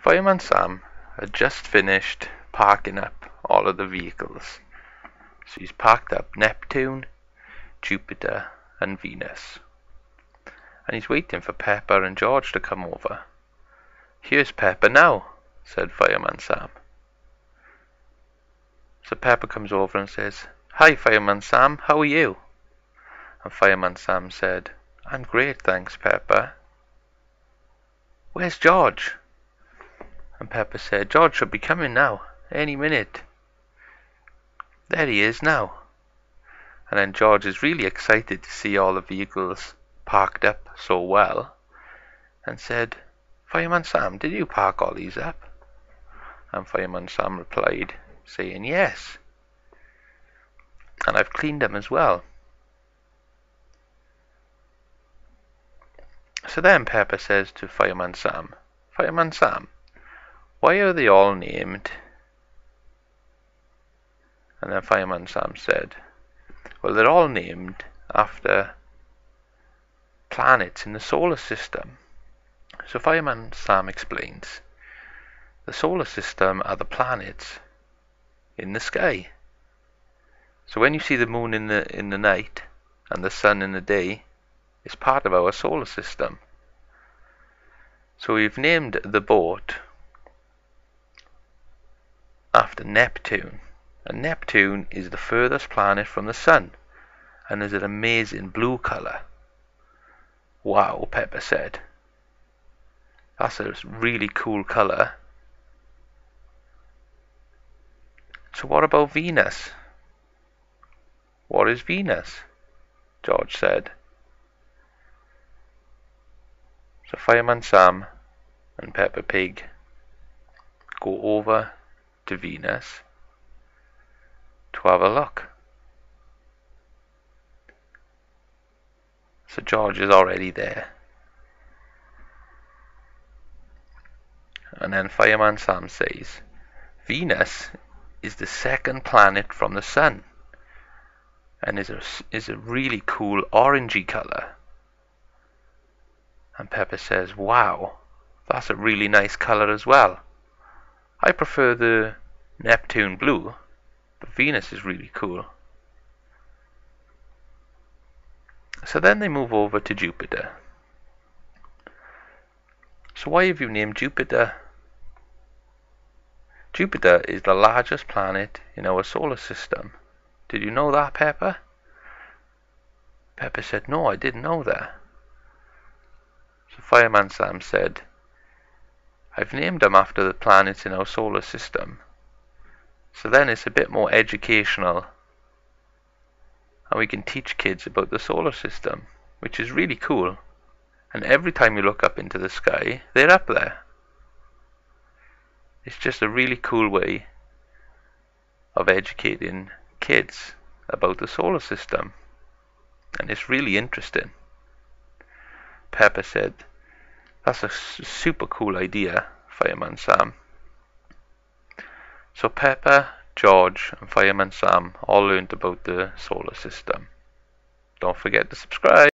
Fireman Sam had just finished parking up all of the vehicles. So he's parked up Neptune, Jupiter and Venus. And he's waiting for Peppa and George to come over. "Here's Peppa now," said Fireman Sam. So Peppa comes over and says, "Hi Fireman Sam, how are you?" And Fireman Sam said, "I'm great, thanks Peppa." "Where's George?" And Peppa said, "George should be coming now, any minute." "There he is now." And then George is really excited to see all the vehicles parked up so well, and said, "Fireman Sam, did you park all these up?" And Fireman Sam replied, saying, "Yes, and I've cleaned them as well." So then Peppa says to Fireman Sam, "Fireman Sam, why are they all named?" And then Fireman Sam said, "Well, they're all named after planets in the solar system." So Fireman Sam explains, the solar system are the planets in the sky. So when you see the moon in the night and the sun in the day, it's part of our solar system. So we've named the boat after Neptune. And Neptune is the furthest planet from the sun and is an amazing blue colour. "Wow," Peppa said. "That's a really cool colour." "So what about Venus?" "What is Venus?" George said. So Fireman Sam and Peppa Pig go over to Venus to have a look. So George is already there. And then Fireman Sam says, "Venus is the second planet from the sun and is a really cool orangey colour." And Peppa says, "Wow, that's a really nice colour as well. I prefer the Neptune blue, but Venus is really cool." So then they move over to Jupiter. "So why have you named Jupiter?" "Jupiter is the largest planet in our solar system. Did you know that, Peppa?" Peppa said, "No, I didn't know that." So Fireman Sam said, "I've named them after the planets in our solar system. So then it's a bit more educational. And we can teach kids about the solar system, which is really cool. And every time you look up into the sky, they're up there. It's just a really cool way of educating kids about the solar system. And it's really interesting." Peppa said, "That's a super cool idea, Fireman Sam." So Peppa, George and Fireman Sam all learned about the solar system. Don't forget to subscribe.